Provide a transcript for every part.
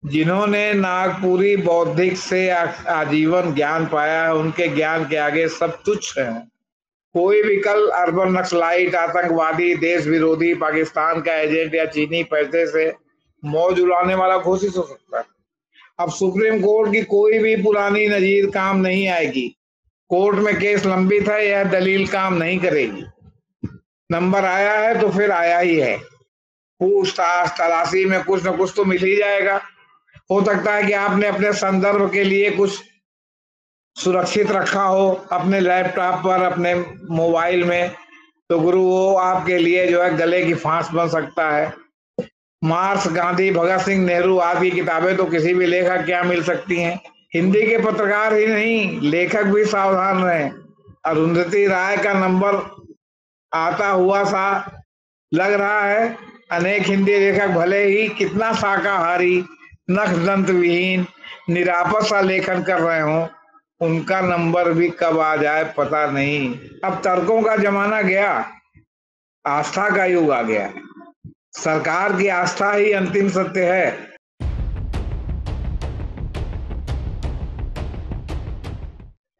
जिन्होंने नागपुरी बौद्धिक से आजीवन ज्ञान पाया है, उनके ज्ञान के आगे सब तुच्छ है। कोई भी कल अर्बन नक्सलाइट, आतंकवादी, देश विरोधी, पाकिस्तान का एजेंट या चीनी पैसे से मौज उड़ाने वाला घोषित हो सकता है। अब सुप्रीम कोर्ट की कोई भी पुरानी नजीर काम नहीं आएगी। कोर्ट में केस लंबित है, यह दलील काम नहीं करेगी। नंबर आया है तो फिर आया ही है। पूछताछ तलाशी में कुछ न कुछ तो मिल ही जाएगा। हो सकता है कि आपने अपने संदर्भ के लिए कुछ सुरक्षित रखा हो अपने लैपटॉप पर, अपने मोबाइल में, तो गुरु वो आपके लिए जो है गले की फांस बन सकता है। मार्क्स, गांधी, भगत सिंह, नेहरू आदि किताबें तो किसी भी लेखक क्या मिल सकती हैं। हिंदी के पत्रकार ही नहीं, लेखक भी सावधान रहें। अरुंधति राय का नंबर आता हुआ सा लग रहा है। अनेक हिंदी लेखक भले ही कितना शाकाहारी, नख दंत विहीन, निरापद सा लेखन कर रहे हों, उनका नंबर भी कब आ जाए पता नहीं। अब तर्कों का जमाना गया, आस्था का युग आ गया। सरकार की आस्था ही अंतिम सत्य है।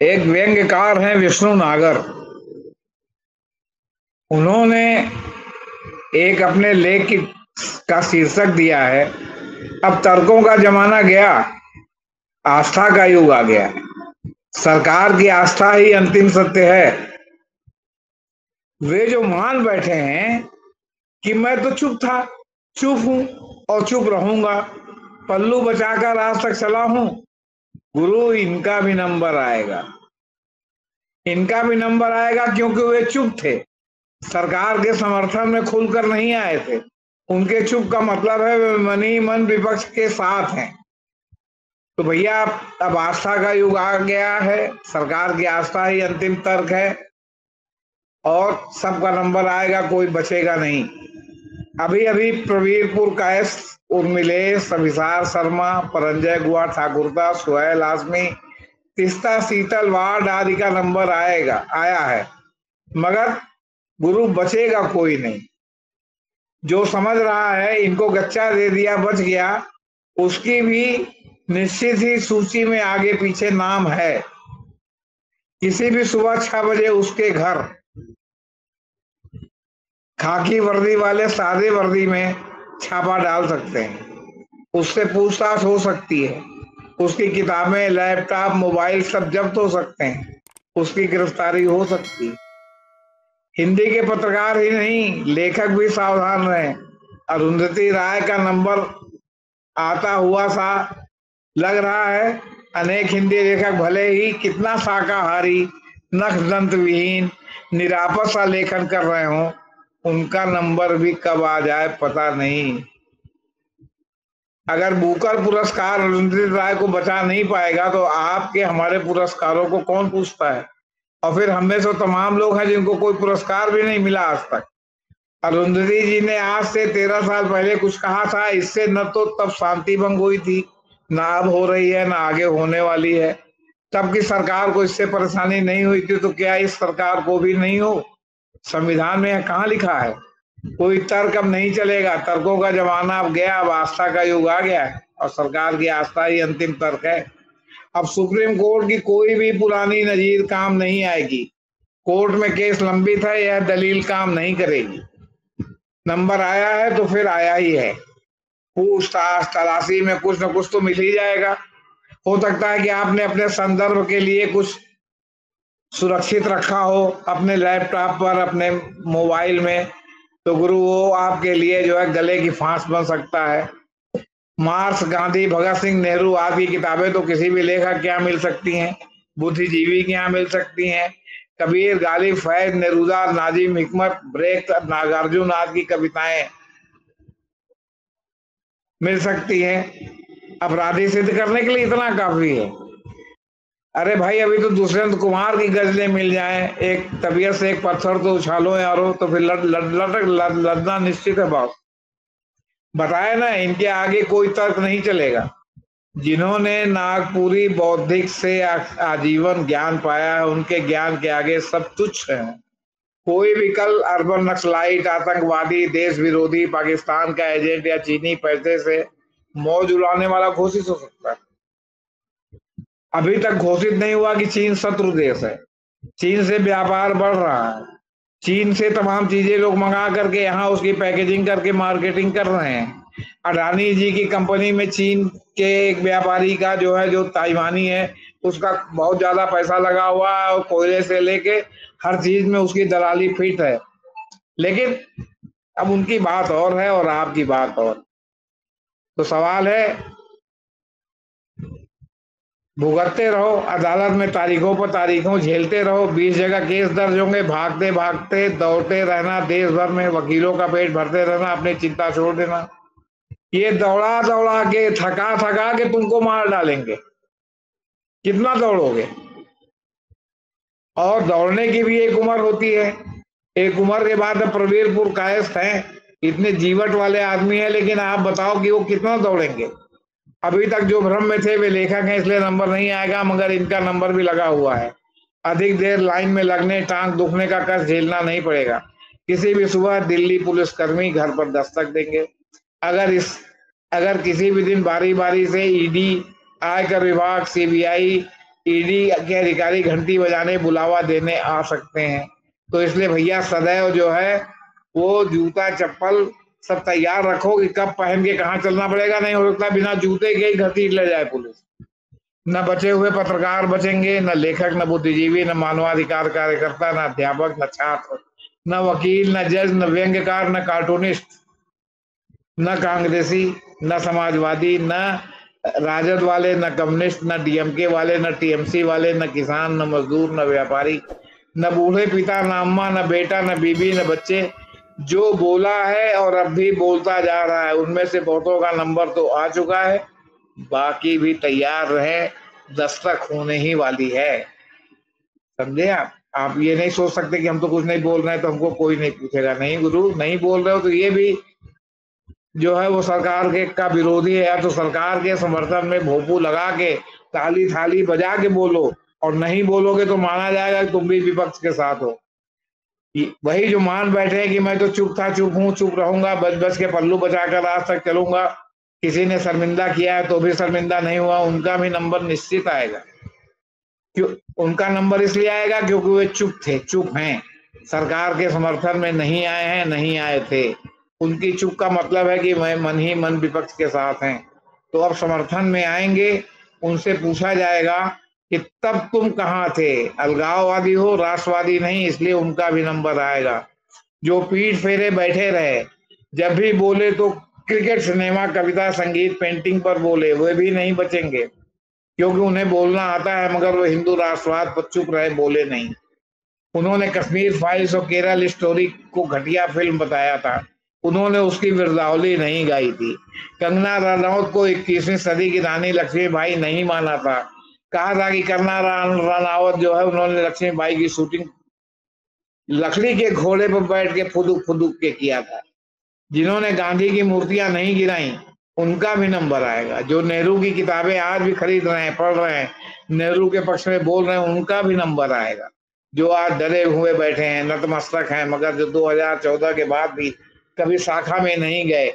एक व्यंग्यकार हैं विष्णु नागर। उन्होंने एक अपने लेख का शीर्षक दिया है, अब तर्कों का जमाना गया, आस्था का युग आ गया। सरकार की आस्था ही अंतिम सत्य है। वे जो मान बैठे हैं कि मैं तो चुप था, चुप हूं और चुप रहूंगा, पल्लू बचाकर आज तक चला हूं, गुरु इनका भी नंबर आएगा। इनका भी नंबर आएगा क्योंकि वे चुप थे, सरकार के समर्थन में खुलकर नहीं आए थे। उनके चुप का मतलब है वे मन ही मन विपक्ष के साथ हैं। तो भैया अब आस्था का युग आ गया है, सरकार की आस्था ही अंतिम तर्क है और सबका नंबर आएगा, कोई बचेगा नहीं। अभी अभी प्रवीरपुर कैस, उर्मिलेश, अभिसार शर्मा, परंजय गुआ, ठाकुरता, सुहेल आजमी, तिस्ता, शीतल वार्ड आदि का नंबर आया है, मगर गुरु बचेगा कोई नहीं। जो समझ रहा है इनको गच्चा दे दिया बच गया, उसकी भी निश्चित ही सूची में आगे पीछे नाम है। किसी भी सुबह 6 बजे उसके घर खाकी वर्दी वाले सादे वर्दी में छापा डाल सकते हैं, उससे पूछताछ हो सकती है, उसकी किताबें, लैपटॉप, मोबाइल सब जब्त हो सकते हैं, उसकी गिरफ्तारी हो सकती है। हिंदी के पत्रकार ही नहीं, लेखक भी सावधान रहें। अरुंधति राय का नंबर आता हुआ सा लग रहा है। अनेक हिंदी लेखक भले ही कितना शाकाहारी, नख दंत विहीन, निरापद सा लेखन कर रहे हों, उनका नंबर भी कब आ जाए पता नहीं। अगर बुकर पुरस्कार अरुंधति राय को बचा नहीं पाएगा तो आपके हमारे पुरस्कारों को कौन पूछता है। और फिर हमें से तमाम लोग हैं जिनको कोई पुरस्कार भी नहीं मिला आज तक। अरुंधति जी ने आज से 13 साल पहले कुछ कहा था, इससे न तो तब शांति भंग हुई थी, ना अब हो रही है, ना आगे होने वाली है। तब की सरकार को इससे परेशानी नहीं हुई थी, तो क्या इस सरकार को भी नहीं हो। संविधान में कहाँ लिखा है। कोई तर्क अब नहीं चलेगा, तर्कों का जमाना अब गया, अब आस्था का युग आ गया है और सरकार की आस्था ही अंतिम तर्क है। अब सुप्रीम कोर्ट की कोई भी पुरानी नजीर काम नहीं आएगी। कोर्ट में केस लंबित है, यह दलील काम नहीं करेगी। नंबर आया है तो फिर आया ही है। पूछताछ तलाशी में कुछ न कुछ तो मिल ही जाएगा। हो सकता है कि आपने अपने संदर्भ के लिए कुछ सुरक्षित रखा हो अपने लैपटॉप पर, अपने मोबाइल में, तो गुरु वो आपके लिए जो है गले की फांस बन सकता है। मार्क्स, गांधी, भगत सिंह, नेहरू आदि किताबें तो किसी भी लेखक क्या मिल सकती हैं, बुद्धिजीवी के यहाँ मिल सकती हैं। कबीर, गालिब, फैज, नेरूदा, नाजिम हिकमत, ब्रेक, नागार्जुन आदि की कविताएं मिल सकती हैं। अपराधी सिद्ध करने के लिए इतना काफी है। अरे भाई अभी तो दुष्यंत कुमार की गजलें मिल जाएं, एक तबीयत से एक पत्थर तो उछालो यारो, तो फिर लड़ना निश्चित है बॉस। बताए ना, इनके आगे कोई तर्क नहीं चलेगा। जिन्होंने नागपुरी बौद्धिक से आजीवन ज्ञान पाया है, उनके ज्ञान के आगे सब तुच्छ है। कोई भी कल अर्बन नक्सलाइट, आतंकवादी, देश विरोधी, पाकिस्तान का एजेंट या चीनी पैसे से मौज उड़ाने वाला घोषित हो सकता है। अभी तक घोषित नहीं हुआ कि चीन शत्रु देश है। चीन से व्यापार बढ़ रहा है, चीन से तमाम चीजें लोग मंगा करके यहाँ उसकी पैकेजिंग करके मार्केटिंग कर रहे हैं। अडानी जी की कंपनी में चीन के एक व्यापारी का जो है, जो ताइवानी है, उसका बहुत ज्यादा पैसा लगा हुआ है और कोयले से लेके हर चीज में उसकी दलाली फिट है। लेकिन अब उनकी बात और है और आपकी बात और। तो सवाल है, भुगतते रहो अदालत में, तारीखों पर तारीखों झेलते रहो, 20 जगह केस दर्ज होंगे, भागते भागते दौड़ते रहना, देश भर में वकीलों का पेट भरते रहना, अपनी चिंता छोड़ देना। ये दौड़ा दौड़ा के थका थका के तुमको मार डालेंगे। कितना दौड़ोगे? और दौड़ने की भी एक उम्र होती है। एक उम्र के बाद प्रवीरपुर कायस्थ हैं, इतने जीवट वाले आदमी हैं, लेकिन आप बताओ कि वो कितना दौड़ेंगे। अभी तक जो भ्रम में थे वे लेखक हैं, इसलिए नंबर नहीं आएगा, मगर इनका नंबर भी लगा हुआ है। अधिक देर लाइन में लगने, टांग दुखने का कष्ट झेलना नहीं पड़ेगा। किसी भी सुबह दिल्ली पुलिसकर्मी घर पर दस्तक देंगे। अगर किसी भी दिन बारी बारी से ईडी, आयकर विभाग, सीबीआई, ईडी के अधिकारी घंटी बजाने, बुलावा देने आ सकते हैं। तो इसलिए भैया सदैव जो है वो जूता चप्पल सब तैयार रखो कि कब पहन के कहाँ चलना पड़ेगा। नहीं हो सकता बिना जूते के ही घसीट ले जाए पुलिस। न बचे हुए पत्रकार बचेंगे, न लेखक, न बुद्धिजीवी, न मानवाधिकार कार्यकर्ता, न अध्यापक, न छात्र, न वकील, न जज, न व्यंग्यकार, न कार्टूनिस्ट, न कांग्रेसी, न समाजवादी, न राजद वाले, न कम्युनिस्ट, न डीएमके वाले, न टीएमसी वाले, न किसान, न मजदूर, न व्यापारी, न बूढ़े पिता, न अम्मा, न बेटा, न बीबी, न बच्चे। जो बोला है और अब भी बोलता जा रहा है, उनमें से बहुतों का नंबर तो आ चुका है, बाकी भी तैयार रहे, दस्तक होने ही वाली है। समझे आप ये नहीं सोच सकते कि हम तो कुछ नहीं बोल रहे हैं तो हमको कोई नहीं पूछेगा। नहीं गुरु, नहीं बोल रहे हो तो ये भी जो है वो सरकार के का विरोधी है, या तो सरकार के समर्थन में भोपू लगा के ताली थाली बजा के बोलो, और नहीं बोलोगे तो माना जाएगा कि तुम भी विपक्ष के साथ हो। वही जो मान बैठे हैं कि मैं तो चुप था, चुप हूं, चुप रहूंगा, बच बच के पल्लू बचाकर आज तक चलूंगा, किसी ने शर्मिंदा किया है तो भी शर्मिंदा नहीं हुआ, उनका भी नंबर निश्चित आएगा। क्यों उनका नंबर इसलिए आएगा? क्योंकि वे चुप थे, चुप हैं, सरकार के समर्थन में नहीं आए हैं, नहीं आए थे। उनकी चुप का मतलब है कि मैं मन ही मन विपक्ष के साथ हैं। तो अब समर्थन में आएंगे, उनसे पूछा जाएगा कि तब तुम कहाँ थे, अलगाववादी हो, राष्ट्रवादी नहीं, इसलिए उनका भी नंबर आएगा। जो पीठ फेरे बैठे रहे, जब भी बोले तो क्रिकेट, सिनेमा, कविता, संगीत, पेंटिंग पर बोले, वे भी नहीं बचेंगे, क्योंकि उन्हें बोलना आता है, मगर वो हिंदू राष्ट्रवाद पर चुप रहे, बोले नहीं। उन्होंने कश्मीर फाइल्स और केरल स्टोरी को घटिया फिल्म बताया था, उन्होंने उसकी विरदावली नहीं गाई थी। कंगना रनौत को 21वीं सदी की रानी लक्ष्मीबाई नहीं माना था। कहा था कि कंगना रनौत जो है, उन्होंने लक्ष्मीबाई की शूटिंग लकड़ी के घोड़े पर बैठ के फुदुक फुदुक के किया था। जिन्होंने गांधी की मूर्तियां नहीं गिराई, उनका भी नंबर आएगा। जो नेहरू की किताबें आज भी खरीद रहे हैं, पढ़ रहे हैं, नेहरू के पक्ष में बोल रहे हैं, उनका भी नंबर आएगा। जो आज डरे हुए बैठे हैं, नतमस्तक हैं, मगर जो 2014 के बाद भी कभी शाखा में नहीं गए,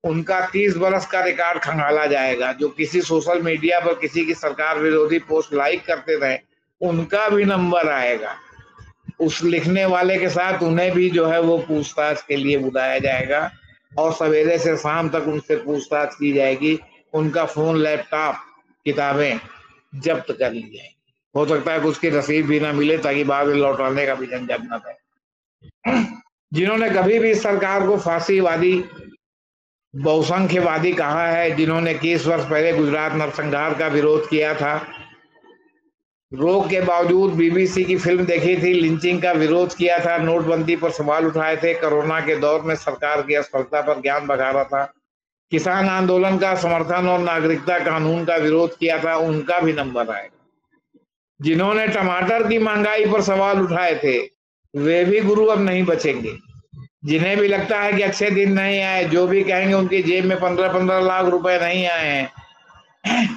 उनका 30 बरस का रिकॉर्ड खंगाला जाएगा। जो किसी सोशल मीडिया पर किसी की सरकार विरोधी पोस्ट लाइक करते रहे, उनका भी नंबर आएगा। उस लिखने वाले के साथ उन्हें भी जो है वो पूछताछ के लिए बुलाया जाएगा, और सवेरे से शाम तक उनसे पूछताछ की जाएगी। उनका फोन, लैपटॉप, किताबें जब्त कर ली जाएगी। हो सकता है कि उसकी रसीद भी ना मिले, ताकि बाद में लौटाने का भी झंझट न रहे। जिन्होंने कभी भी सरकार को फांसीवादी, बहुसंख्यवादी कहा है, जिन्होंने 21 वर्ष पहले गुजरात नरसंहार का विरोध किया था, रोक के बावजूद बीबीसी की फिल्म देखी थी, लिंचिंग का विरोध किया था, नोटबंदी पर सवाल उठाए थे, कोरोना के दौर में सरकार की असफलता पर ज्ञान बघारा था, किसान आंदोलन का समर्थन और नागरिकता कानून का विरोध किया था, उनका भी नंबर आएगा। जिन्होंने टमाटर की महंगाई पर सवाल उठाए थे, वे भी गुरु अब नहीं बचेंगे। जिन्हें भी लगता है कि अच्छे दिन नहीं आए, जो भी कहेंगे उनकी जेब में 15-15 लाख रुपए नहीं आए हैं।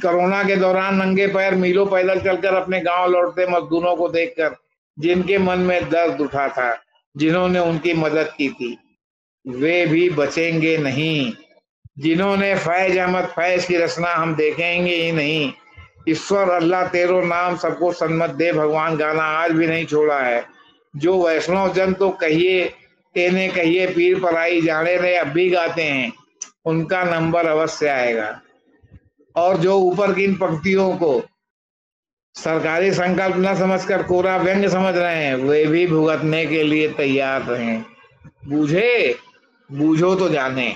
कोरोना के दौरान नंगे पैर मीलों पैदल चलकर अपने गांव लौटते मजदूरों को देखकर जिनके मन में दर्द उठा था, जिन्होंने उनकी मदद की थी, वे भी बचेंगे नहीं। जिन्होंने फैज अहमद फैज की रचना हम देखेंगे ही नहीं। ईश्वर अल्लाह तेरो नाम सबको सन्मत दे भगवान गाना आज भी नहीं छोड़ा है। जो वैष्णव जन तो कहिए तेने कहिए पीर पराई जाने रहे अब भी गाते हैं, उनका नंबर अवश्य आएगा। और जो ऊपर की इन पंक्तियों को सरकारी संकल्प न समझकर कोरा व्यंग समझ रहे हैं, वे भी भुगतने के लिए तैयार रहें। बूझे बूझो तो जाने।